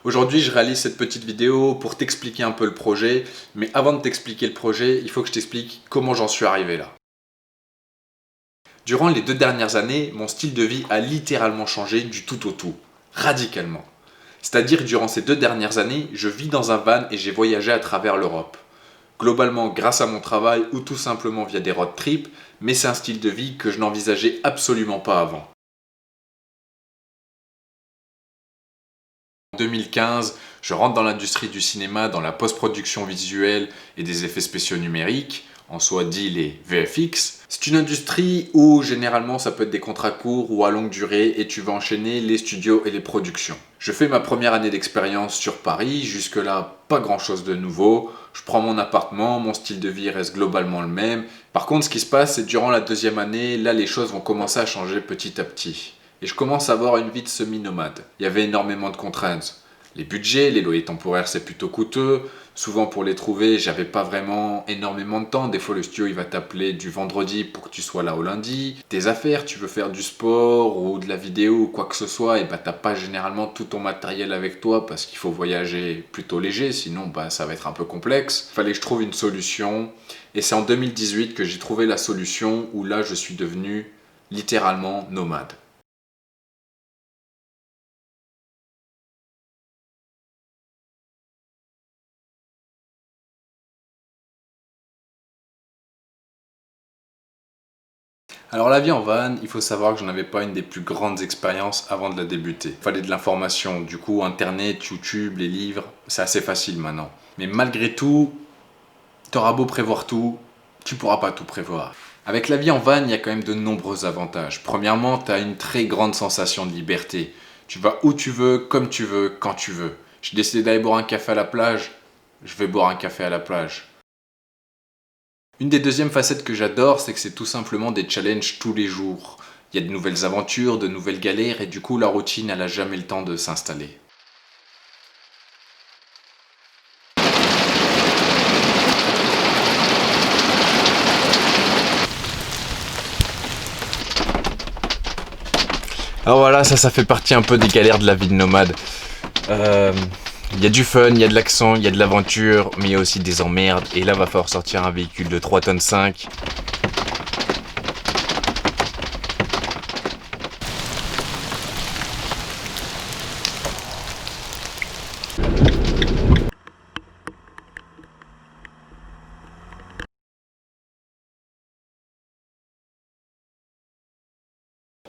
Aujourd'hui, je réalise cette petite vidéo pour t'expliquer un peu le projet, mais avant de t'expliquer le projet, il faut que je t'explique comment j'en suis arrivé là. Durant les 2 dernières années, mon style de vie a littéralement changé du tout au tout, radicalement. C'est-à-dire que durant ces 2 dernières années, je vis dans un van et j'ai voyagé à travers l'Europe. Globalement grâce à mon travail ou tout simplement via des road trips, mais c'est un style de vie que je n'envisageais absolument pas avant. En 2015, je rentre dans l'industrie du cinéma, dans la post-production visuelle et des effets spéciaux numériques, en soi dit les VFX. C'est une industrie où généralement ça peut être des contrats courts ou à longue durée et tu vas enchaîner les studios et les productions. Je fais ma première année d'expérience sur Paris, jusque-là pas grand-chose de nouveau. Je prends mon appartement, mon style de vie reste globalement le même. Par contre, ce qui se passe, c'est durant la 2e année, là les choses vont commencer à changer petit à petit. Et je commence à avoir une vie de semi-nomade. Il y avait énormément de contraintes. Les budgets, les loyers temporaires, c'est plutôt coûteux. Souvent pour les trouver, j'avais pas vraiment énormément de temps. Des fois le studio il va t'appeler du vendredi pour que tu sois là au lundi. Tes affaires, tu veux faire du sport ou de la vidéo ou quoi que ce soit, et bah t'as pas généralement tout ton matériel avec toi parce qu'il faut voyager plutôt léger, sinon bah ça va être un peu complexe. Fallait que je trouve une solution. Et c'est en 2018 que j'ai trouvé la solution où là je suis devenu littéralement nomade. Alors la vie en van, il faut savoir que je n'avais pas une des plus grandes expériences avant de la débuter. Il fallait de l'information, du coup internet, YouTube, les livres, c'est assez facile maintenant. Mais malgré tout, t'auras beau prévoir tout, tu pourras pas tout prévoir. Avec la vie en van, il y a quand même de nombreux avantages. Premièrement, tu as une très grande sensation de liberté. Tu vas où tu veux, comme tu veux, quand tu veux. J'ai décidé d'aller boire un café à la plage, je vais boire un café à la plage. Une des deuxièmes facettes que j'adore, c'est que c'est tout simplement des challenges tous les jours. Il y a de nouvelles aventures, de nouvelles galères, et du coup la routine, elle a jamais le temps de s'installer. Alors voilà, ça fait partie un peu des galères de la vie de nomade. Il y a du fun, il y a de l'accent, il y a de l'aventure, mais il y a aussi des emmerdes, et là va falloir sortir un véhicule de 3 tonnes 5.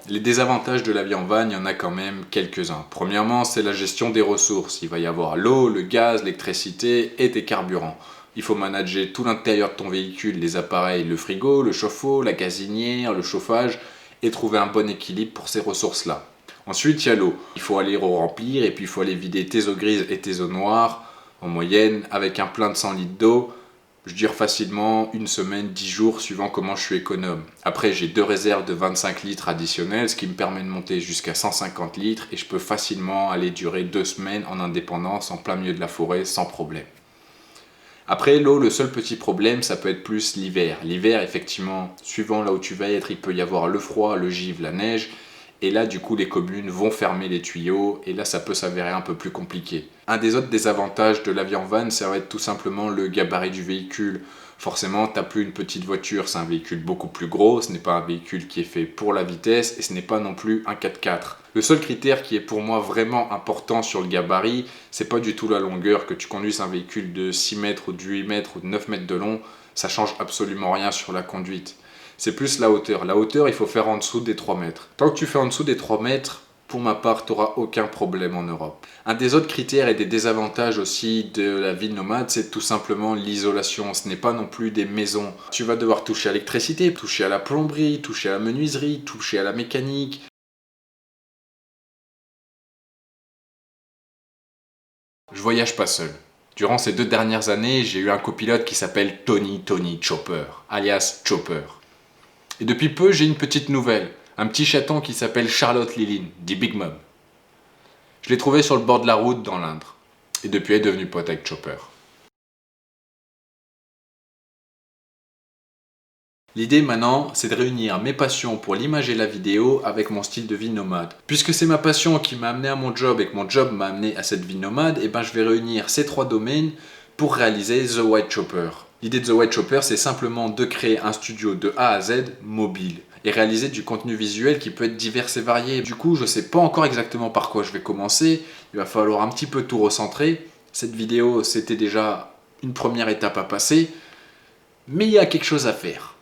Les désavantages de la vie en van, il y en a quand même quelques-uns. Premièrement, c'est la gestion des ressources. Il va y avoir l'eau, le gaz, l'électricité et tes carburants. Il faut manager tout l'intérieur de ton véhicule, les appareils, le frigo, le chauffe-eau, la gazinière, le chauffage, et trouver un bon équilibre pour ces ressources-là. Ensuite, il y a l'eau. Il faut aller remplir et puis il faut aller vider tes eaux grises et tes eaux noires. En moyenne, avec un plein de 100 litres d'eau, je dure facilement une semaine, 10 jours, suivant comment je suis économe. Après, j'ai 2 réserves de 25 litres additionnelles, ce qui me permet de monter jusqu'à 150 litres et je peux facilement aller durer 2 semaines en indépendance, en plein milieu de la forêt, sans problème. Après, l'eau, le seul petit problème, ça peut être plus l'hiver. L'hiver, effectivement, suivant là où tu vas être, il peut y avoir le froid, le givre, la neige. Et là, du coup, les communes vont fermer les tuyaux et là, ça peut s'avérer un peu plus compliqué. Un des autres désavantages de la vie en van, ça va être tout simplement le gabarit du véhicule. Forcément, tu n'as plus une petite voiture, c'est un véhicule beaucoup plus gros, ce n'est pas un véhicule qui est fait pour la vitesse et ce n'est pas non plus un 4x4. Le seul critère qui est pour moi vraiment important sur le gabarit, c'est pas du tout la longueur. Que tu conduises un véhicule de 6 mètres ou de 8 mètres ou de 9 mètres de long, ça change absolument rien sur la conduite. C'est plus la hauteur. La hauteur, il faut faire en dessous des 3 mètres. Tant que tu fais en dessous des 3 mètres, pour ma part, tu n'auras aucun problème en Europe. Un des autres critères et des désavantages aussi de la vie nomade, c'est tout simplement l'isolation. Ce n'est pas non plus des maisons. Tu vas devoir toucher à l'électricité, toucher à la plomberie, toucher à la menuiserie, toucher à la mécanique. Je voyage pas seul. Durant ces 2 dernières années, j'ai eu un copilote qui s'appelle Tony Chopper, alias Chopper. Et depuis peu, j'ai une petite nouvelle. Un petit chaton qui s'appelle Charlotte Liline, dit Big Mom. Je l'ai trouvé sur le bord de la route dans l'Indre. Et depuis, elle est devenue pote avec Chopper. L'idée maintenant, c'est de réunir mes passions pour l'image et la vidéo avec mon style de vie nomade. Puisque c'est ma passion qui m'a amené à mon job et que mon job m'a amené à cette vie nomade, et ben je vais réunir ces 3 domaines pour réaliser The White Chopper. L'idée de The White Chopper, c'est simplement de créer un studio de A à Z mobile et réaliser du contenu visuel qui peut être divers et varié. Du coup, je ne sais pas encore exactement par quoi je vais commencer, il va falloir un petit peu tout recentrer. Cette vidéo, c'était déjà une première étape à passer, mais il y a quelque chose à faire.